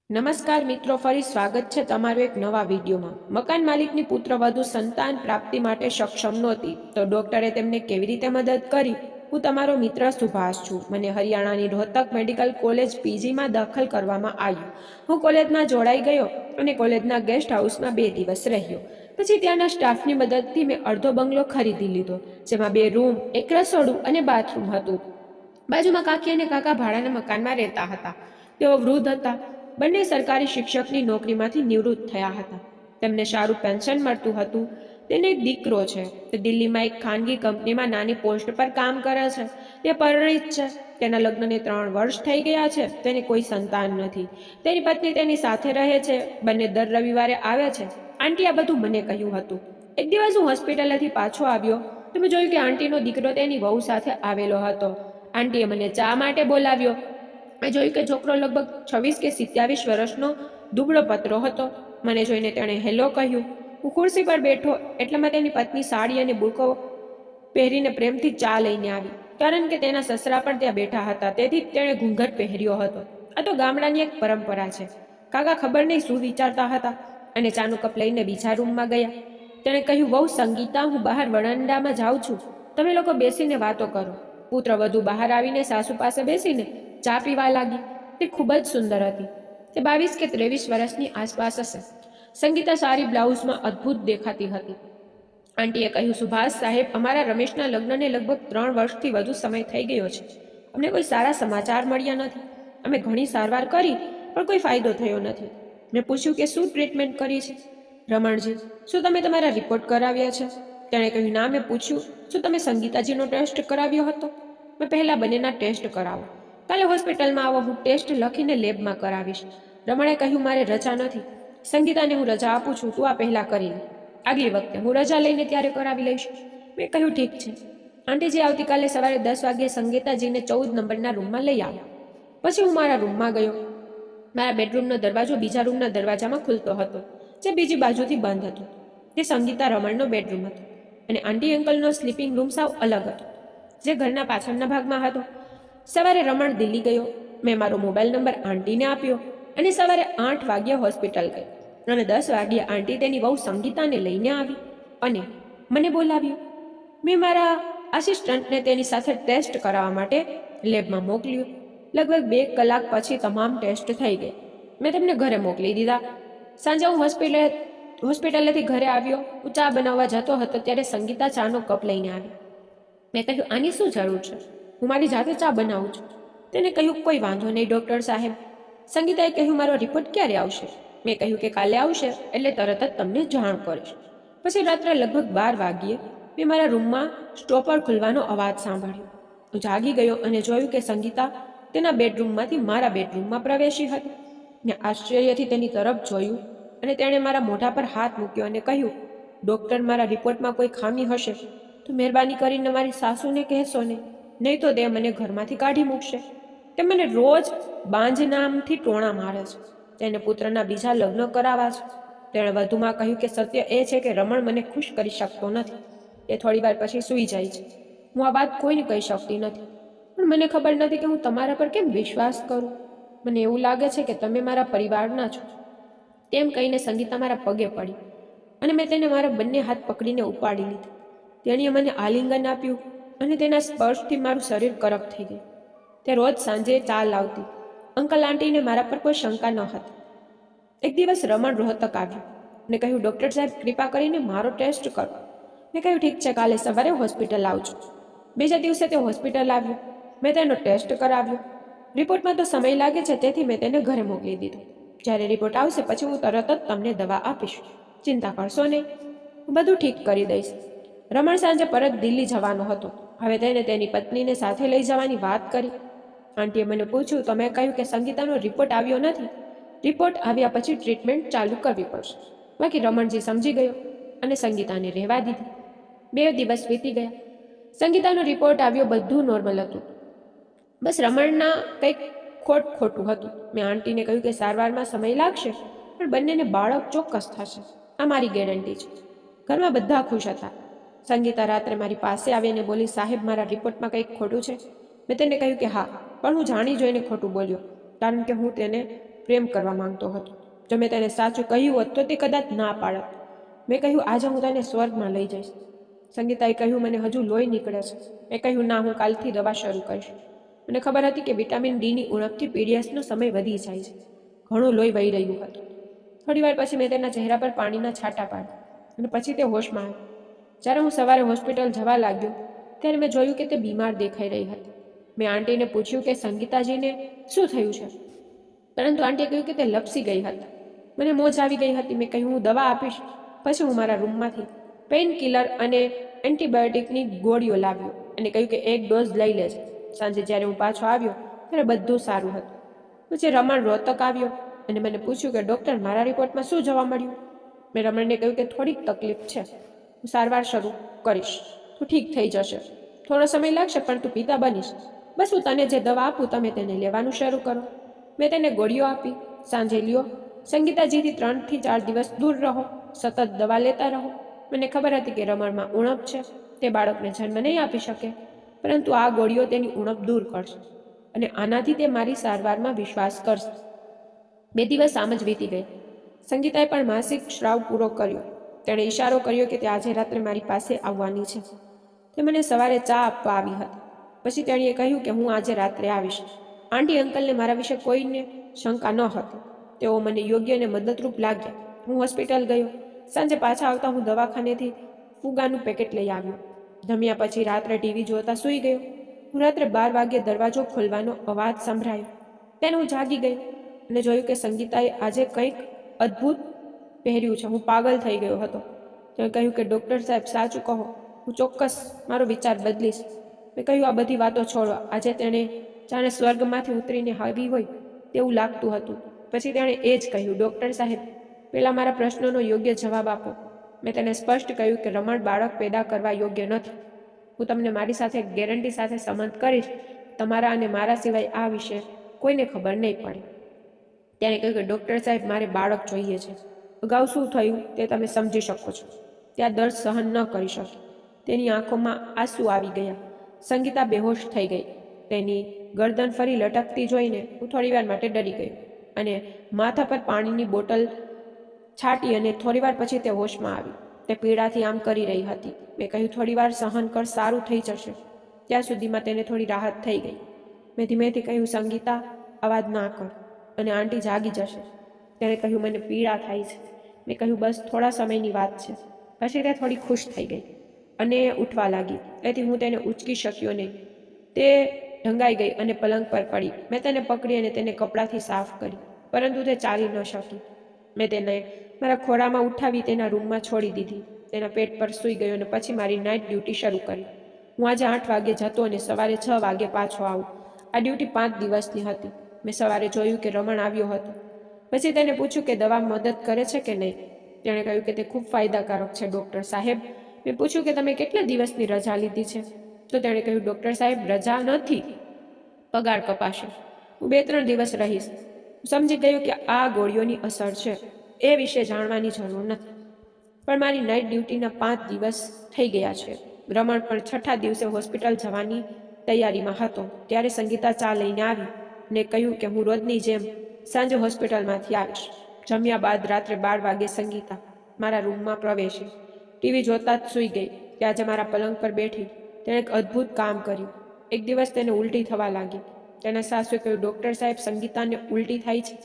નમસ્કાર મિત્રો, ફરી સ્વાગત છે તમારું એક નવા વિડીયોમાં। મકાન માલિકની પુત્રવધુ સંતાન પ્રાપ્તિ માટે સક્ષમ નહોતી તો ડોક્ટરે તેમને કેવી રીતે મદદ કરી। હું તમારો મિત્ર સુભાષ છું। મને હરિયાણાની રોહતક મેડિકલ કોલેજ પીજીમાં દાખલ કરવામાં આવ્યું। હું કોલેજમાં જોડાઈ ગયો અને કોલેજના ગેસ્ટ હાઉસમાં 2 દિવસ રહ્યો। પછી ત્યાંના સ્ટાફની મદદથી મેં અડધો બંગલો ખરીદી લીધો, જેમાં 2 રૂમ, 1 રસોડું અને બાથરૂમ હતું। બાજુમાં કાકી અને કાકા ભાડાના મકાનમાં રહેતા હતા। તેઓ વૃદ્ધ હતા। બંને સરકારી શિક્ષકની નોકરીમાંથી નિવૃત્ત થયા હતા। તેમને સારું પેન્શન મળતું હતું। તેને એક દીકરો છે। તે દિલ્હીમાં એક ખાનગી કંપનીમાં નાની પોસ્ટ પર કામ કરે છે। તે પરિણીત છે। તેના લગ્નને 3 વર્ષ થઈ ગયા છે। તેને કોઈ સંતાન નથી। તેની પત્ની તેની સાથે રહે છે। બંને દર રવિવારે આવે છે। આંટી આ બધું મને કહ્યું હતું। એક દિવસ હું હોસ્પિટલેથી પાછો આવ્યો તો મેં જોયું કે આંટીનો દીકરો તેની વહુ સાથે આવેલો હતો। આંટીએ મને ચા માટે બોલાવ્યો। મેં જોયું કે છોકરો લગભગ 26 કે 27 વર્ષનો દુબળો પતરો હતો। મને જોઈને તેણે હેલો કહ્યું। હું ખુરશી પર બેઠો એટલામાં તેની પત્ની સાડી અને બુરકો પહેરીને પ્રેમથી ચા લઈને આવી, કારણ કે તેના સસરા પણ ત્યાં બેઠા હતા, તેથી તેણે ઘૂંઘટ પહેર્યો હતો। આ તો ગામડાની એક પરંપરા છે। કાકા ખબર નહીં શું વિચારતા હતા અને ચાનું કપ લઈને બીજા રૂમમાં ગયા। તેણે કહ્યું, વહુ સંગીતા, હું બહાર વરાંડામાં જાઉં છું, તમે લોકો બેસીને વાતો કરો। પુત્રવધુ બહાર આવીને સાસુ પાસે બેસીને ચા પીવા લાગી। તે ખૂબ જ સુંદર હતી। તે 22 કે 23 વર્ષની આસપાસ હશે। સંગીતા સારી બ્લાઉઝમાં અદ્ભુત દેખાતી હતી। આંટીએ કહ્યું, સુભાષ સાહેબ, અમારા રમેશના લગ્નને લગભગ 3 વર્ષથી વધુ સમય થઈ ગયો છે। અમને કોઈ સારા સમાચાર મળ્યા નથી। અમે ઘણી સારવાર કરી પણ કોઈ ફાયદો થયો નથી। મેં પૂછ્યું કે શું ટ્રીટમેન્ટ કરી છે? રમણજી, શું તમે તમારા રિપોર્ટ કરાવ્યા છે? તેણે કહ્યું, ના। મેં પૂછ્યું, શું તમે સંગીતાજીનો ટેસ્ટ કરાવ્યો હતો? મેં પહેલા બંનેના ટેસ્ટ કરાવો। કાલે હોસ્પિટલમાં આવો, હું ટેસ્ટ લખીને લેબમાં કરાવીશ। રમણે કહ્યું, મારે રજા નથી। સંગીતાને હું રજા આપું છું, તું આ પહેલાં કરી લે। આગલી વખતે હું રજા લઈને ત્યારે કરાવી લઈશ। મેં કહ્યું, ઠીક છે। આંટીજી આવતીકાલે સવારે 10 વાગ્યે સંગીતાજીને 14 નંબરના રૂમમાં લઈ આવ્યા। પછી હું મારા રૂમમાં ગયો। મારા બેડરૂમનો દરવાજો બીજા રૂમના દરવાજામાં ખુલતો હતો, જે બીજી બાજુથી બંધ હતો। તે સંગીતા રમણનો બેડરૂમ હતો અને આંટી અંકલનો સ્લીપિંગ રૂમ સાવ અલગ હતો, જે ઘરના પાછળના ભાગમાં હતો। સવારે રમણ દિલ્હી ગયો। મેં મારો મોબાઈલ નંબર આંટીને આપ્યો અને સવારે 8 વાગ્યે હોસ્પિટલ ગઈ અને 10 વાગ્યે આંટી તેની વહુ સંગીતાને લઈને આવી અને મને બોલાવ્યો। મેં મારા આસિસ્ટન્ટને તેની સાથે ટેસ્ટ કરાવવા માટે લેબમાં મોકલ્યો। લગભગ 2 કલાક પછી તમામ ટેસ્ટ થઈ ગયા। મેં તેમને ઘરે મોકલી દીધા। સાંજે હું હોસ્પિટલેથી ઘરે આવ્યો। હું ચા બનાવવા જતો હતો ત્યારે સંગીતા ચાનો કપ લઈને આવી। મેં કહ્યું, આની શું જરૂર છે? હું મારી જાતે ચા બનાવું છું। તેને કહ્યું, કોઈ વાંધો નહીં ડૉક્ટર સાહેબ। સંગીતાએ કહ્યું, મારો રિપોર્ટ ક્યારે આવશે? મેં કહ્યું કે કાલે આવશે એટલે તરત જ તમને જાણ કરીશ। પછી રાત્રે લગભગ 12 વાગ્યે મેં મારા રૂમમાં સ્ટોપર ખુલવાનો અવાજ સાંભળ્યો। હું જાગી ગયો અને જોયું કે સંગીતા તેના બેડરૂમમાંથી મારા બેડરૂમમાં પ્રવેશી હતી। મેં આશ્ચર્યથી તેની તરફ જોયું અને તેણે મારા મોઢા પર હાથ મૂક્યો અને કહ્યું, ડૉક્ટર, મારા રિપોર્ટમાં કોઈ ખામી હશે તો મહેરબાની કરીને મારી સાસુને કહેશો નહીં તો તે મને ઘરમાંથી કાઢી મૂકશે। તે મને રોજ બાંજ નામથી ટોણા મારે છે। તેને પુત્રના બીજા લગ્ન કરાવવા છે। તેણે વધુમાં કહ્યું કે સત્ય એ છે કે રમણ મને ખુશ કરી શકતો નથી। તે થોડી વાર પછી સૂઈ જાય છે। હું આ વાત કોઈને કહી શકતી નથી, પણ મને ખબર નથી કે હું તમારા પર કેમ વિશ્વાસ કરું। મને એવું લાગે છે કે તમે મારા પરિવારના છો। તેમ કહીને સંગીતા મારા પગે પડી અને મેં તેને મારા બંને હાથ પકડીને ઉપાડી લીધી। તેણીએ મને આલિંગન આપ્યું અને તેના સ્પર્શથી મારું શરીર કરક થઈ ગયું। તે રોજ સાંજે ચા લાવતી। અંકલ આંટીને મારા પર કોઈ શંકા ન હતી। એક દિવસ રમણ રોહતક આવ્યો અને કહ્યું, ડૉક્ટર સાહેબ, કૃપા કરીને મારો ટેસ્ટ કરો। મેં કહ્યું, ઠીક છે, કાલે સવારે હોસ્પિટલ આવજો। બીજા દિવસે તે હોસ્પિટલ આવ્યો। મેં તેનો ટેસ્ટ કરાવ્યો। રિપોર્ટમાં તો સમય લાગે છે, તેથી મેં તેને ઘરે મોકલી દીધો। જ્યારે રિપોર્ટ આવશે પછી હું તરત જ તમને દવા આપીશ। ચિંતા કરશો નહીં, હું બધું ઠીક કરી દઈશ। રમણ સાંજે પરત દિલ્હી જવાનો હતો। હવે તેને તેની પત્નીને સાથે લઈ જવાની વાત કરી। આંટીએ મને પૂછ્યું તો મેં કહ્યું કે સંગીતાનો રિપોર્ટ આવ્યો નથી। રિપોર્ટ આવ્યા પછી ટ્રીટમેન્ટ ચાલુ કરવી પડશે। બાકી રમણજી સમજી ગયો અને સંગીતાને રહેવા દીધી। 2 દિવસ વીતી ગયા। સંગીતાનો રિપોર્ટ આવ્યો, બધું નોર્મલ હતું। બસ રમણના કંઈક ખોટું હતું। મેં આંટીને કહ્યું કે સારવારમાં સમય લાગશે, પણ બંનેને બાળક ચોક્કસ થશે, આ મારી ગેરંટી છે। ઘરમાં બધા ખુશ હતા। સંગીતા રાત્રે મારી પાસે આવીને બોલી, સાહેબ, મારા રિપોર્ટમાં કંઈક ખોટું છે? મેં તેને કહ્યું કે હા, પણ હું જાણી જોઈને ખોટું બોલ્યો, કારણ કે હું તેને પ્રેમ કરવા માંગતો હતો. જો મેં તેને સાચું કહ્યું હોત તો તે કદાચ ના પાડત. મેં કહ્યું, આજે હું તને સ્વર્ગમાં લઈ જઈશ. સંગીતાએ કહ્યું, મને હજુ લોહી નીકળે છે. મેં કહ્યું, ના, હું કાલથી દવા શરૂ કરીશ. મને ખબર હતી કે વિટામિન ડીની ઉણપથી પીડીએસનો સમય વધી જાય છે. ઘણું લોહી વહી રહ્યું હતું. થોડી વાર પછી મેં તેના ચહેરા પર પાણીના છાંટા પાડ્યા અને પછી તે હોશમાં આવ્યો. જ્યારે હું સવારે હોસ્પિટલ જવા લાગ્યો ત્યારે મેં જોયું કે તે બીમાર દેખાઈ રહી હતી. મેં આંટીને પૂછ્યું કે સંગીતાજીને શું થયું છે, પરંતુ આંટીએ કહ્યું કે તે લપસી ગઈ હતી. મને મોજ આવી ગઈ હતી. મેં કહ્યું, હું દવા આપીશ. પછી હું મારા રૂમમાંથી પેઇન કિલર અને એન્ટીબાયોટિકની ગોળીઓ લાવ્યો અને કહ્યું કે એક ડોઝ લઈ લેજે. સાંજે જ્યારે હું પાછો આવ્યો ત્યારે બધું સારું હતું. પછી રમણ રોહતક આવ્યો અને મને પૂછ્યું કે ડૉક્ટર, મારા રિપોર્ટમાં શું જોવા મળ્યું? મેં રમણને કહ્યું કે થોડીક તકલીફ છે, હું સારવાર શરૂ કરીશ, તું ઠીક થઈ જશે. થોડો સમય લાગશે પણ તું પિતા બનીશ. બસ હું તને જે દવા આપું તમે તેને લેવાનું શરૂ કરો. મેં તેને ગોળીઓ આપી. સાંજે લ્યો, સંગીતાજીથી 3 થી 4 દિવસ દૂર રહો, સતત દવા લેતા રહો. મને ખબર હતી કે રમણમાં ઉણપ છે, તે બાળકને જન્મ નહીં આપી શકે, પરંતુ આ ગોળીઓ તેની ઉણપ દૂર કરશે અને આનાથી તે મારી સારવારમાં વિશ્વાસ કરશે. 2 દિવસ આમ જ વીતી ગયા. સંગીતાએ પણ માસિક સ્રાવ પૂરો કર્યો. તેણે ઈશારો કર્યો કે તે આજે રાત્રે મારી પાસે આવવાની છે. તે મને સવારે ચા આપવા આવી હતી. પછી તેણીએ કહ્યું કે હું આજે રાત્રે આવીશ. આંટી અંકલને મારા વિશે કોઈને શંકા ન હતી. તેઓ મને યોગ્ય અને મદદરૂપ લાગ્યા. હું હોસ્પિટલ ગયો. સાંજે પાછા આવતા હું દવાખાનેથી ફુગાનું પેકેટ લઈ આવ્યો. જમ્યા પછી રાત્રે ટીવી જોતા સૂઈ ગયો. હું રાત્રે 12 વાગ્યે દરવાજો ખોલવાનો અવાજ સંભળાયો. તેને હું જાગી ગઈ અને જોયું કે સંગીતાએ આજે કંઈક અદ્ભુત પહેર્યું છે. હું પાગલ થઈ ગયો હતો. તેણે કહ્યું કે ડૉક્ટર સાહેબ, સાચું કહો, હું ચોક્કસ મારો વિચાર બદલીશ. મેં કહ્યું, આ બધી વાતો છોડો. આજે તેણે જાણે સ્વર્ગમાંથી ઉતરીને આવી હોય તેવું લાગતું હતું. પછી તેણે એ જ કહ્યું, ડૉક્ટર સાહેબ, પહેલાં મારા પ્રશ્નોનો યોગ્ય જવાબ આપો. મેં તેને સ્પષ્ટ કહ્યું કે રમણ બાળક પેદા કરવા યોગ્ય નથી. હું તમને મારી સાથે ગેરંટી સાથે સંમત કરીશ, તમારા અને મારા સિવાય આ વિશે કોઈને ખબર નહીં પડે. તેણે કહ્યું કે ડૉક્ટર સાહેબ, મારે બાળક જોઈએ છે. અગાઉ શું થયું તે તમે સમજી શકો છો. ત્યાં દર્દ સહન ન કરી શકી. તેની આંખોમાં આંસુ આવી ગયા. સંગીતા બેહોશ થઈ ગઈ. તેની ગરદન ફરી લટકતી જોઈને હું થોડીવાર માટે ડરી ગયો અને માથા પર પાણીની બોટલ છાંટી અને થોડીવાર પછી તે હોશમાં આવી. તે પીડાથી આમ કરી રહી હતી. મેં કહ્યું, થોડીવાર સહન કર, સારું થઈ જશે. ત્યાં સુધીમાં તેને થોડી રાહત થઈ ગઈ. મેં ધીમેથી કહ્યું, સંગીતા, અવાજ ના કર અને આંટી જાગી જશે. તેણે કહ્યું, મને પીડા થાય છે. મેં કહ્યું, બસ થોડા સમયની વાત છે. પછી તે થોડી ખુશ થઈ ગઈ અને ઉઠવા લાગી. તેથી હું તેને ઉચકી શક્યો નહીં. તે ઢંગાઈ ગઈ અને પલંગ પર પડી. મેં તેને પકડી અને તેને કપડાથી સાફ કરી, પરંતુ તે ચાલી ન શકી. મેં તેને મારા ખોળામાં ઉઠાવી તેના રૂમમાં છોડી દીધી. તેના પેટ પર સૂઈ ગયો અને પછી મારી નાઇટ ડ્યુટી શરૂ કરી. હું આજે 8 વાગ્યે જતો અને સવારે 6 વાગ્યે પાછો આવું. આ ડ્યુટી 5 દિવસની હતી. મેં સવારે જોયું કે રમણ આવ્યો હતો. પછી તેને પૂછ્યું કે દવા મદદ કરે છે કે નહીં. તેણે કહ્યું કે તે ખૂબ ફાયદાકારક છે ડૉક્ટર સાહેબ. મેં પૂછ્યું કે તમે કેટલા દિવસની રજા લીધી છે? તો તેણે કહ્યું, ડૉક્ટર સાહેબ, રજા નથી, પગાર કપાશે. હું 2-3 દિવસ રહીશ. સમજી ગયો કે આ ગોળીઓની અસર છે, એ વિશે જાણવાની જરૂર નથી. પણ મારી નાઇટ ડ્યુટીના 5 દિવસ થઈ ગયા છે. રમણ પણ 6થા દિવસે હોસ્પિટલ જવાની તૈયારીમાં હતો. ત્યારે સંગીતા ચા લઈને આવી અને કહ્યું કે હું રોજની જેમ સાંજે હોસ્પિટલમાંથી આવીશ. જમ્યા બાદ રાત્રે 12 વાગ્યે સંગીતા મારા રૂમમાં પ્રવેશી. ટીવી જોતા જ સૂઈ ગઈ. તે આજે મારા પલંગ પર બેઠી. તેણે એક અદ્ભુત કામ કર્યું. એક દિવસ તેને ઉલટી થવા લાગી. તેના સાસુએ કહ્યું, ડૉક્ટર સાહેબ, સંગીતાને ઉલટી થાય છે.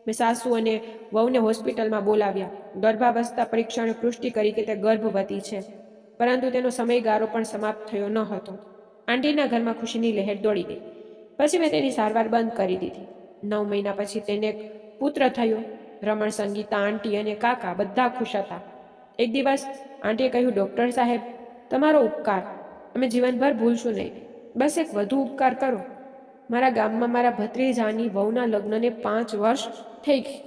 મેં સાસુ અને વહુને હોસ્પિટલમાં બોલાવ્યા. ગર્ભાવસ્થા પરીક્ષણે પુષ્ટિ કરી કે તે ગર્ભવતી છે, પરંતુ તેનો સમયગાળો પણ સમાપ્ત થયો ન હતો. આંટીના ઘરમાં ખુશીની લહેર દોડી ગઈ. પછી મેં તેની સારવાર બંધ કરી દીધી. 9 મહિના પછી તેને એક પુત્ર થયો. રમણ, સંગીતા, આંટી અને કાકા બધા ખુશ હતા. એક દિવસ આંટીએ કહ્યું, ડૉક્ટર સાહેબ, તમારો ઉપકાર અમે જીવનભર ભૂલશું નહીં. બસ એક વધુ ઉપકાર કરો. મારા ગામમાં મારા ભત્રીજાની વહુના લગ્નને 5 વર્ષ થઈ ગઈ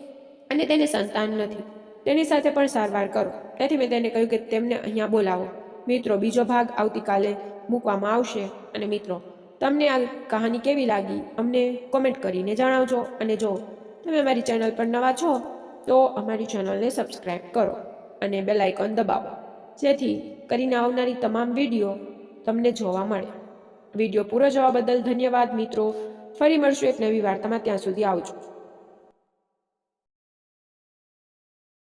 અને તેને સંતાન નથી. તેની સાથે પણ સારવાર કરો. તેથી મેં તેને કહ્યું કે તેમને અહીંયા બોલાવો. મિત્રો, બીજો ભાગ આવતીકાલે મૂકવામાં આવશે. અને મિત્રો, તમને આ કહાની કેવી લાગી અમને કોમેન્ટ કરીને જણાવજો. અને જો તમે અમારી ચેનલ પર નવા છો તો અમારી ચેનલને સબસ્ક્રાઈબ કરો અને બેલ આઇકોન દબાવો, જેથી કરીને આવનારી તમામ વિડીયો તમને જોવા મળે. વિડીયો પૂરો જોવા બદલ ધન્યવાદ મિત્રો. ફરી મળશું એક નવી વાર્તામાં. ત્યાં સુધી આવજો.